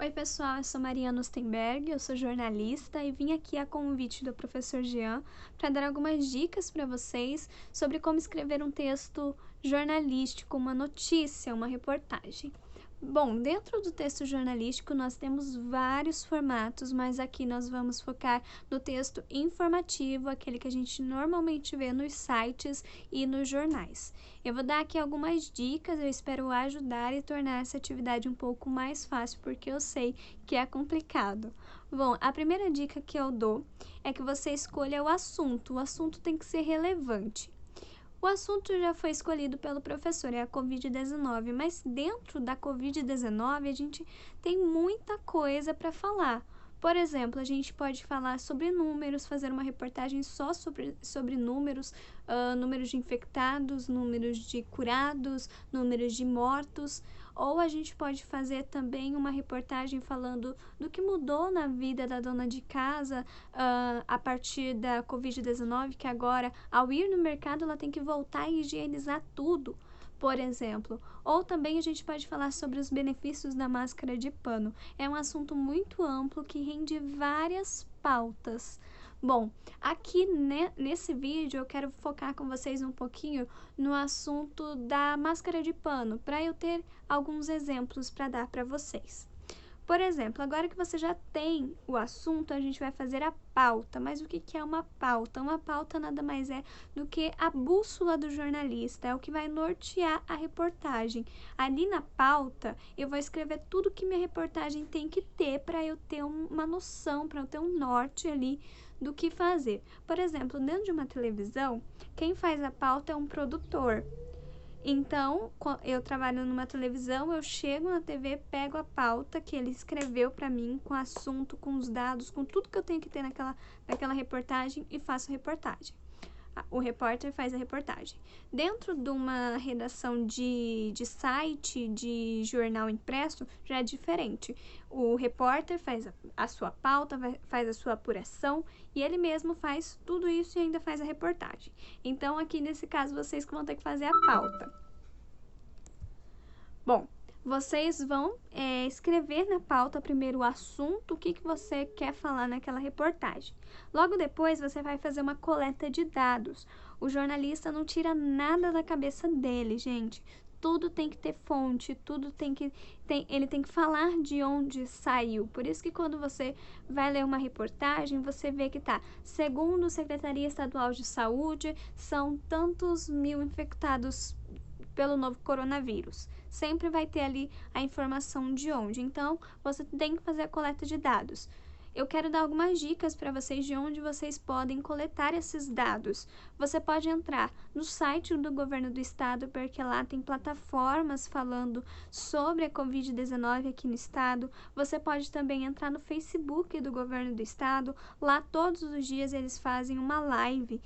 Oi pessoal, eu sou Mariana Ostenberg, eu sou jornalista e vim aqui a convite do professor Jean para dar algumas dicas para vocês sobre como escrever um texto jornalístico, uma notícia, uma reportagem. Bom, dentro do texto jornalístico nós temos vários formatos, mas aqui nós vamos focar no texto informativo, aquele que a gente normalmente vê nos sites e nos jornais. Eu vou dar aqui algumas dicas, eu espero ajudar e tornar essa atividade um pouco mais fácil, porque eu sei que é complicado. Bom, a primeira dica que eu dou é que você escolha o assunto tem que ser relevante. O assunto já foi escolhido pelo professor, é a Covid-19, mas dentro da Covid-19 a gente tem muita coisa para falar. Por exemplo, a gente pode falar sobre números, fazer uma reportagem só sobre números, números de infectados, números de curados, números de mortos. Ou a gente pode fazer também uma reportagem falando do que mudou na vida da dona de casa a partir da Covid-19, que agora, ao ir no mercado, ela tem que voltar a higienizar tudo, por exemplo. Ou também a gente pode falar sobre os benefícios da máscara de pano. É um assunto muito amplo que rende várias pautas. Bom, aqui nesse vídeo eu quero focar com vocês um pouquinho no assunto da máscara de pano, para eu ter alguns exemplos para dar para vocês. Por exemplo, agora que você já tem o assunto, a gente vai fazer a pauta. Mas o que é uma pauta? Uma pauta nada mais é do que a bússola do jornalista, é o que vai nortear a reportagem. Ali na pauta, eu vou escrever tudo que minha reportagem tem que ter para eu ter uma noção, para eu ter um norte ali do que fazer. Por exemplo, dentro de uma televisão, quem faz a pauta é um produtor. Então, eu trabalho numa televisão, eu chego na TV, pego a pauta que ele escreveu para mim, com assunto, com os dados, com tudo que eu tenho que ter naquela reportagem e faço reportagem. O repórter faz a reportagem. Dentro de uma redação de site, de jornal impresso, já é diferente. O repórter faz a sua pauta, faz a sua apuração e ele mesmo faz tudo isso e ainda faz a reportagem. Então, aqui nesse caso, vocês que vão ter que fazer a pauta. Bom, vocês vão escrever na pauta primeiro o assunto, o que você quer falar naquela reportagem. Logo depois, você vai fazer uma coleta de dados. O jornalista não tira nada da cabeça dele, gente. Tudo tem que ter fonte, ele tem que falar de onde saiu. Por isso que quando você vai ler uma reportagem, você vê que segundo a Secretaria Estadual de Saúde, são tantos mil infectados pelo novo coronavírus. Sempre vai ter ali a informação de onde. Então, você tem que fazer a coleta de dados. Eu quero dar algumas dicas para vocês de onde vocês podem coletar esses dados. Você pode entrar no site do governo do estado, porque lá tem plataformas falando sobre a Covid-19 aqui no estado. Você pode também entrar no Facebook do governo do estado. Lá todos os dias eles fazem uma live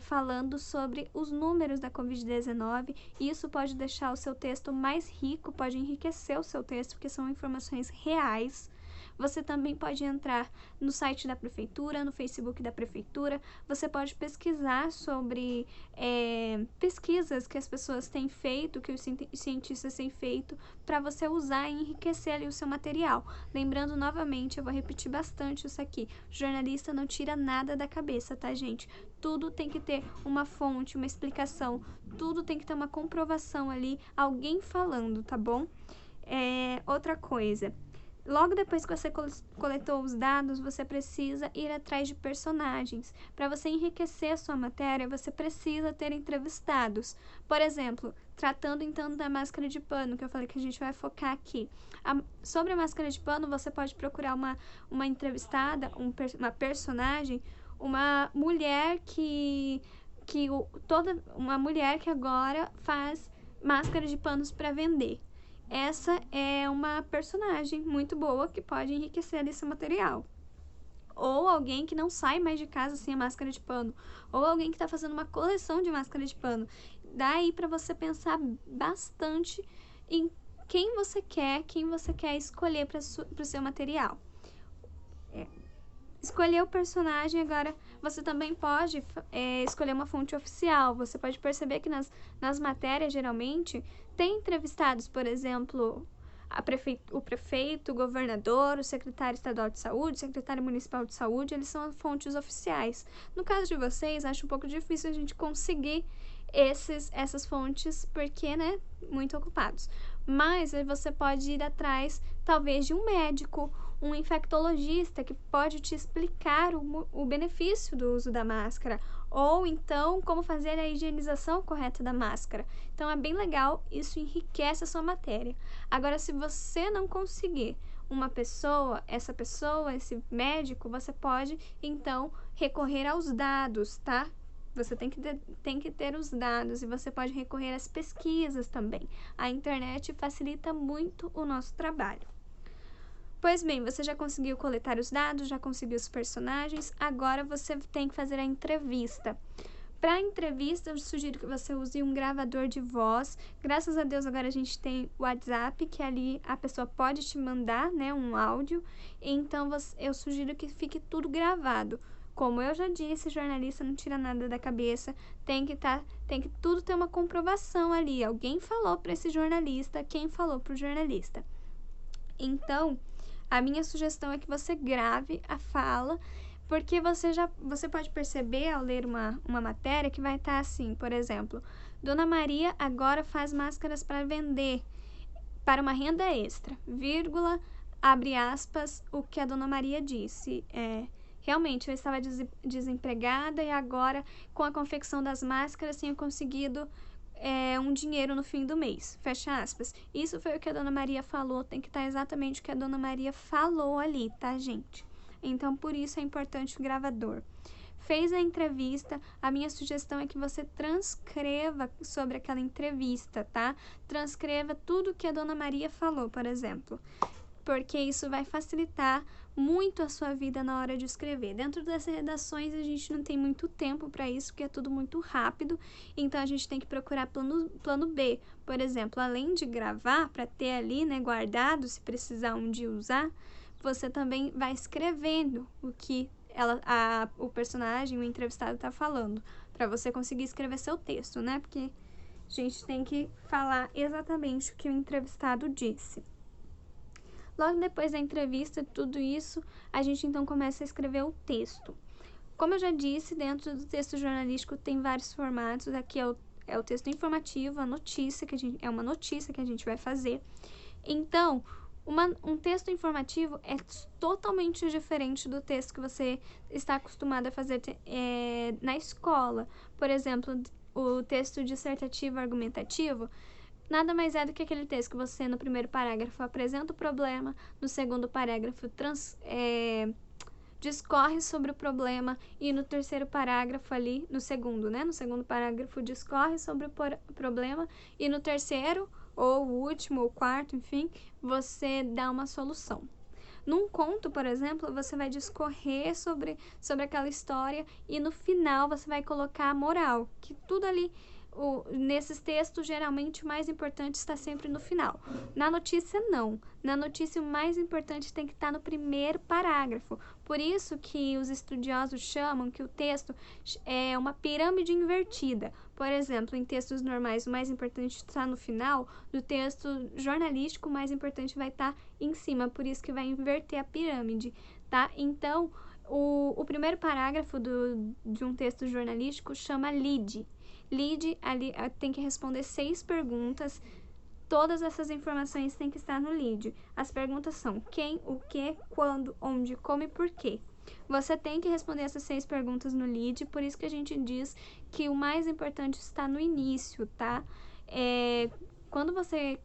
falando sobre os números da Covid-19. Isso pode deixar o seu texto mais rico, pode enriquecer o seu texto, porque são informações reais. Você também pode entrar no site da prefeitura, no Facebook da prefeitura. Você pode pesquisar sobre pesquisas que as pessoas têm feito, que os cientistas têm feito, para você usar e enriquecer ali o seu material. Lembrando novamente, eu vou repetir bastante isso aqui, o jornalista não tira nada da cabeça, tá, gente? Tudo tem que ter uma fonte, uma explicação, tudo tem que ter uma comprovação ali, alguém falando, tá bom? Outra coisa, logo depois que você coletou os dados, você precisa ir atrás de personagens. Para você enriquecer a sua matéria, você precisa ter entrevistados. Por exemplo, tratando então da máscara de pano, que eu falei que a gente vai focar aqui. Sobre a máscara de pano, você pode procurar uma entrevistada, uma personagem, uma mulher uma mulher que agora faz máscara de panos para vender. Essa é uma personagem muito boa que pode enriquecer ali seu material. Ou alguém que não sai mais de casa sem a máscara de pano. Ou alguém que está fazendo uma coleção de máscara de pano. Daí para você pensar bastante em quem você quer escolher para o seu material. Escolher o personagem, agora você também pode escolher uma fonte oficial. Você pode perceber que nas matérias, geralmente, tem entrevistados, por exemplo, o prefeito, o governador, o secretário estadual de saúde, o secretário municipal de saúde, eles são fontes oficiais. No caso de vocês, acho um pouco difícil a gente conseguir essas fontes, porque, né, muito ocupados. Mas aí você pode ir atrás, talvez, de um médico, um infectologista, que pode te explicar o benefício do uso da máscara, ou então como fazer a higienização correta da máscara. Então é bem legal, isso enriquece a sua matéria. Agora, se você não conseguir esse médico, você pode então recorrer aos dados, tá? Você tem que ter os dados, e você pode recorrer às pesquisas também. A internet facilita muito o nosso trabalho. Pois bem, você já conseguiu coletar os dados, já conseguiu os personagens, agora você tem que fazer a entrevista. Para a entrevista, eu sugiro que você use um gravador de voz. Graças a Deus, agora a gente tem o WhatsApp, que ali a pessoa pode te mandar, né, um áudio. Então, eu sugiro que fique tudo gravado. Como eu já disse, jornalista não tira nada da cabeça, tem que tudo ter uma comprovação ali. Alguém falou para esse jornalista, quem falou para o jornalista. Então, a minha sugestão é que você grave a fala, porque você pode perceber ao ler uma matéria que vai estar assim, por exemplo, Dona Maria agora faz máscaras para vender, para uma renda extra, vírgula, abre aspas, o que a Dona Maria disse. Realmente, eu estava desempregada e agora, com a confecção das máscaras, tenho conseguido um dinheiro no fim do mês, fecha aspas. Isso foi o que a Dona Maria falou, tem que estar exatamente o que a Dona Maria falou ali, tá, gente? Então, por isso é importante o gravador. Fez a entrevista, a minha sugestão é que você transcreva sobre aquela entrevista, tá? Transcreva tudo que a Dona Maria falou, por exemplo, porque isso vai facilitar muito a sua vida na hora de escrever. Dentro das redações, a gente não tem muito tempo para isso, porque é tudo muito rápido, então a gente tem que procurar plano B. Por exemplo, além de gravar, para ter ali, né, guardado, se precisar um dia usar, você também vai escrevendo o que o personagem, o entrevistado está falando, para você conseguir escrever seu texto, né? Porque a gente tem que falar exatamente o que o entrevistado disse. Logo depois da entrevista, tudo isso, a gente então começa a escrever o texto. Como eu já disse, dentro do texto jornalístico tem vários formatos. Aqui é o texto informativo, é uma notícia que a gente vai fazer. Então, um texto informativo é totalmente diferente do texto que você está acostumado a fazer na escola. Por exemplo, o texto dissertativo argumentativo nada mais é do que aquele texto que você, no primeiro parágrafo, apresenta o problema, no segundo parágrafo, discorre sobre o problema, e no terceiro parágrafo ali, no segundo parágrafo, discorre sobre o problema, e no terceiro, ou o último, ou quarto, enfim, você dá uma solução. Num conto, por exemplo, você vai discorrer sobre aquela história, e no final você vai colocar a moral, que tudo ali... nesses textos, geralmente, o mais importante está sempre no final. Na notícia, não. Na notícia, o mais importante tem que estar no primeiro parágrafo. Por isso que os estudiosos chamam que o texto é uma pirâmide invertida. Por exemplo, em textos normais, o mais importante está no final. No texto jornalístico, o mais importante vai estar em cima. Por isso que vai inverter a pirâmide, tá? Então, o primeiro parágrafo de um texto jornalístico chama lead. Lead, ali tem que responder 6 perguntas. Todas essas informações têm que estar no lead. As perguntas são quem, o que, quando, onde, como e por quê. Você tem que responder essas 6 perguntas no lead, por isso que a gente diz que o mais importante está no início, tá? Quando você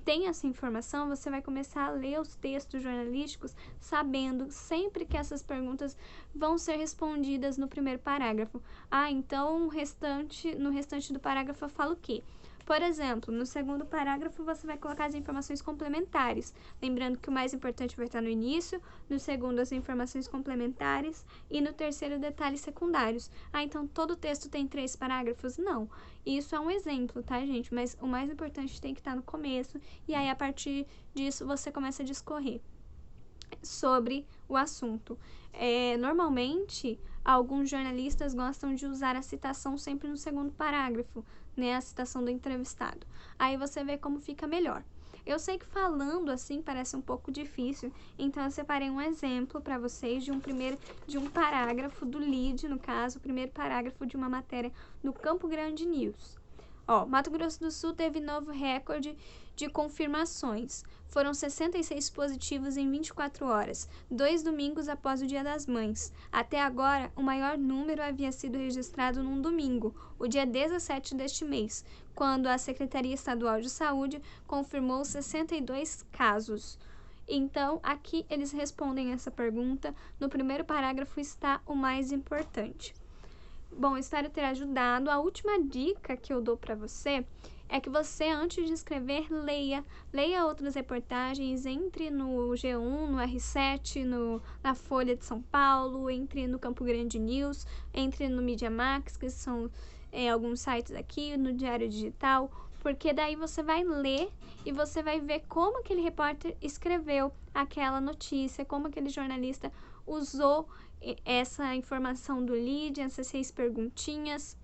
tem essa informação, você vai começar a ler os textos jornalísticos sabendo sempre que essas perguntas vão ser respondidas no primeiro parágrafo. Então no restante do parágrafo eu falo o quê? Por exemplo, no segundo parágrafo você vai colocar as informações complementares, lembrando que o mais importante vai estar no início, no segundo as informações complementares e no terceiro detalhes secundários. Então todo o texto tem 3 parágrafos? Não. Isso é um exemplo, tá, gente? Mas o mais importante tem que estar no começo, e aí a partir disso você começa a discorrer sobre o assunto. Normalmente alguns jornalistas gostam de usar a citação sempre no segundo parágrafo, né? A citação do entrevistado. Aí você vê como fica melhor. Eu sei que falando assim parece um pouco difícil, então eu separei um exemplo para vocês de um parágrafo do lead, no caso, o primeiro parágrafo de uma matéria no Campo Grande News. Ó, Mato Grosso do Sul teve novo recorde de confirmações. Foram 66 positivos em 24 horas, 2 domingos após o Dia das Mães. Até agora, o maior número havia sido registrado num domingo, o dia 17 deste mês, quando a Secretaria Estadual de Saúde confirmou 62 casos. Então, aqui eles respondem essa pergunta. No primeiro parágrafo está o mais importante. Bom, espero ter ajudado. A última dica que eu dou para você é que você, antes de escrever, leia outras reportagens, entre no G1, no R7, na Folha de São Paulo, entre no Campo Grande News, entre no Media Max, que são alguns sites aqui, no Diário Digital, porque daí você vai ler e você vai ver como aquele repórter escreveu aquela notícia, como aquele jornalista usou essa informação do lead, essas 6 perguntinhas,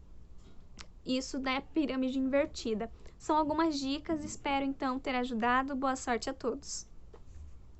isso da pirâmide invertida. São algumas dicas, espero então ter ajudado. Boa sorte a todos!